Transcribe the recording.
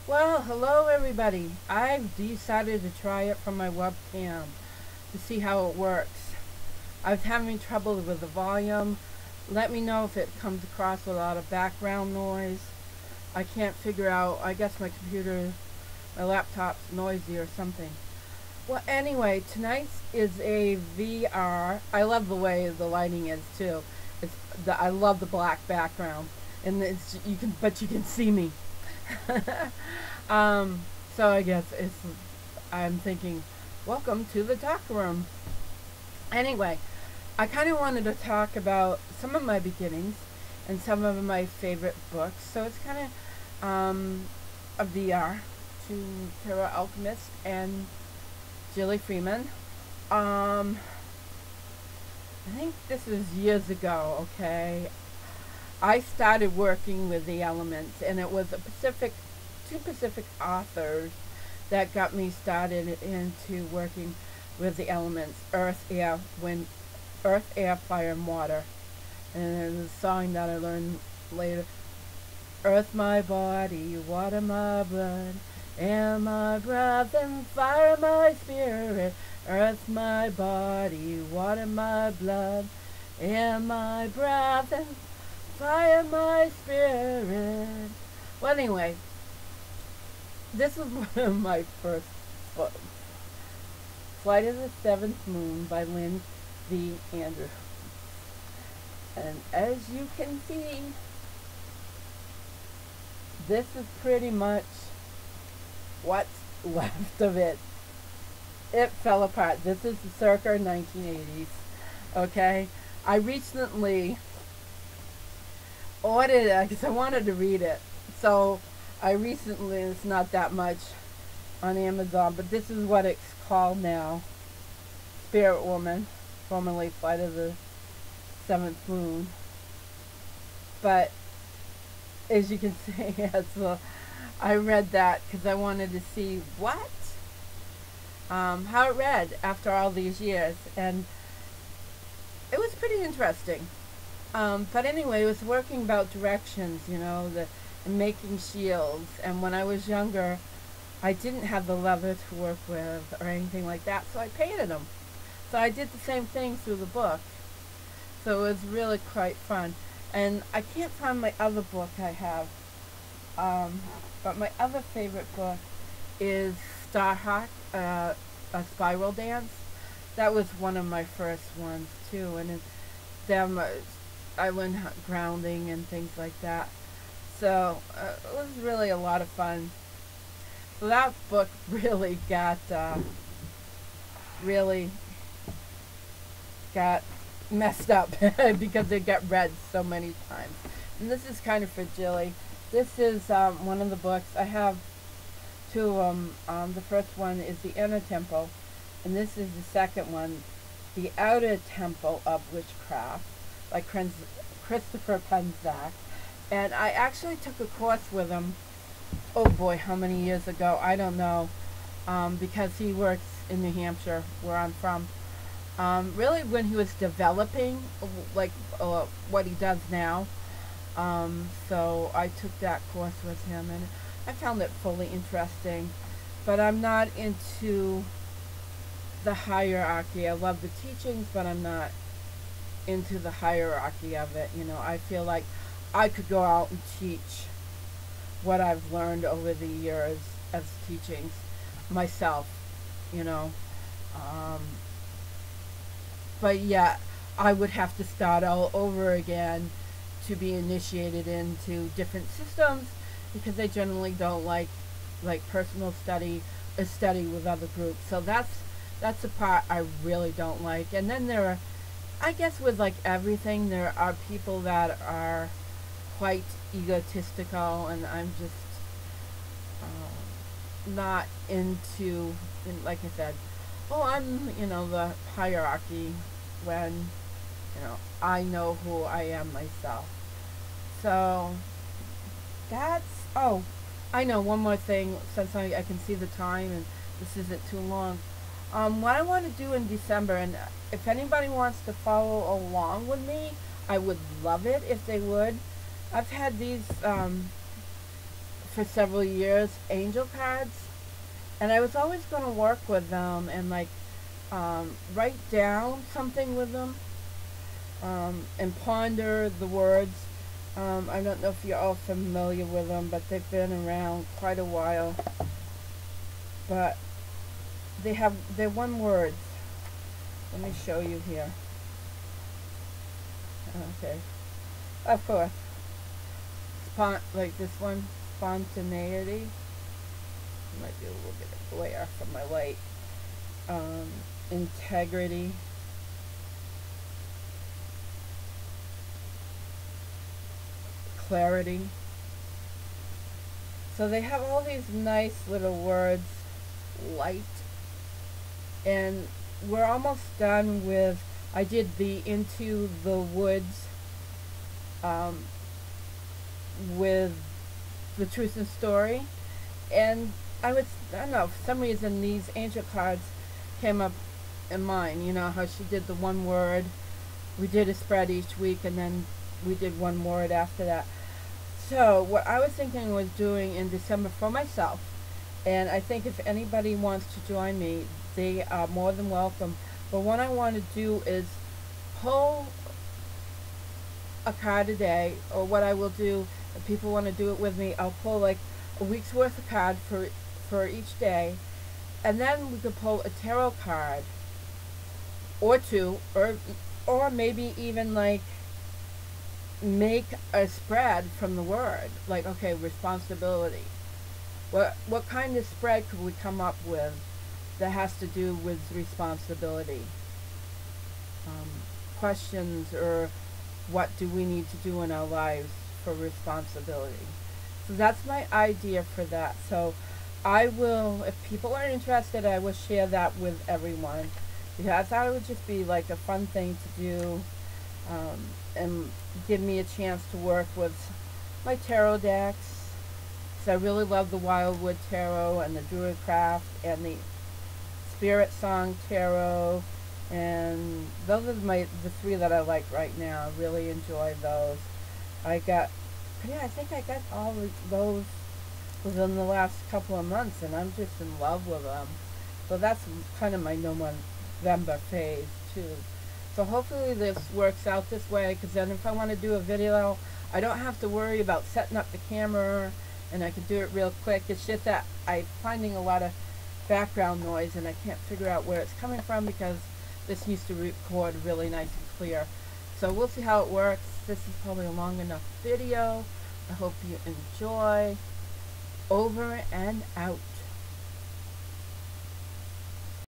Well, hello everybody. I've decided to try it from my webcam to see how it works. I was having trouble with the volume. Let me know if it comes across a lot of background noise. I can't figure out, I guess my laptop's noisy or something. Well, anyway, tonight is a VR. I love the way the lighting is too. I love the black background, and but you can see me. um, so I guess I'm thinking, welcome to the talk room. Anyway, I kind of wanted to talk about some of my beginnings and some of my favorite books. So it's kind of a VR to Tarot Alchemist and Jillie Freeman. I think this was years ago, okay? I started working with the elements, and it was two Pacific authors that got me started into working with the elements: earth, air, fire, and water. And there's a song that I learned later: Earth my body, water my blood, air my breath, and fire my spirit. Earth my body, water my blood, air my breath, and fire my spirit. Well, anyway, this was one of my first books. Flight of the Seventh Moon by Lynn V. Andrews. And as you can see, this is pretty much what's left of it. It fell apart. This is the circa 1980s. Okay? I recently ordered it because I wanted to read it. So I recently, it's not that much on Amazon, but this is what it's called now: Spirit Woman, formerly Flight of the Seventh Moon. But as you can see, I read that because I wanted to see how it read after all these years, and it was pretty interesting. But anyway, it was working about directions, and making shields. And when I was younger, I didn't have the leather to work with or anything like that, so I painted them. So I did the same thing through the book. So it was really quite fun. And I can't find my other book I have. But my other favorite book is Starhawk, A Spiral Dance. That was one of my first ones too. And I learned grounding and things like that. So it was really a lot of fun. So that book really got messed up because it got read so many times. And this is kind of for Jillie. This is one of the books. I have two of them. The first one is The Inner Temple, and this is the second one, The Outer Temple of Witchcraft, by Christopher Penzak. And I actually took a course with him, oh boy, how many years ago, I don't know, because he works in New Hampshire, where I'm from. Really when he was developing, what he does now. So I took that course with him, and I found it fully interesting. But I'm not into the hierarchy. I love the teachings, but I'm not into the hierarchy of it. I feel like I could go out and teach what I've learned over the years as teachings myself, but yeah, I would have to start all over again to be initiated into different systems, because they generally don't like personal study or study with other groups. So that's the part I really don't like. And then there are, I guess with everything, there are people that are quite egotistical, and I'm just not into, like I said, I'm, the hierarchy, when, I know who I am myself. So I know one more thing, since I can see the time and this isn't too long. What I want to do in December, and if anybody wants to follow along with me, I would love it if they would. I've had these for several years angel cards, and I was always going to work with them and like write down something with them, and ponder the words. I don't know if you're all familiar with them, but they've been around quite a while. But they're one words. Let me show you here. Okay, of course. Like this one, spontaneity. Might be a little bit of glare from my light. Integrity. Clarity. So they have all these nice little words. Light. And we're almost done with, I did the Into the Woods with the Truth and Story, and I don't know, for some reason these angel cards came up in mine. You know how she did the one word, we did a spread each week, and then we did one word after that. So what I was thinking was doing in December for myself, and I think if anybody wants to join me, they are more than welcome. But what I want to do is pull a card a day, or what I will do, if people want to do it with me, I'll pull like a week's worth of card for each day, and then we could pull a tarot card or two, or maybe even like make a spread from the word. Like, okay, responsibility. What kind of spread could we come up with that has to do with responsibility? Questions, or what do we need to do in our lives for responsibility? So that's my idea for that. So I will, if people are interested, I will share that with everyone, because I thought it would just be like a fun thing to do, and give me a chance to work with my tarot decks. So I really love the Wildwood Tarot and the Druidcraft and the Spirit Song Tarot, and those are the three that I like right now. I really enjoy those. I think I got all of those within the last couple of months, and I'm just in love with them. So that's kind of my November phase too. So hopefully this works out this way, because then if I want to do a video, I don't have to worry about setting up the camera, and I can do it real quick. It's just that I'm finding a lot of background noise, and I can't figure out where it's coming from, because this used to record really nice and clear. So we'll see how it works. This is probably a long enough video. I hope you enjoy. Over and out.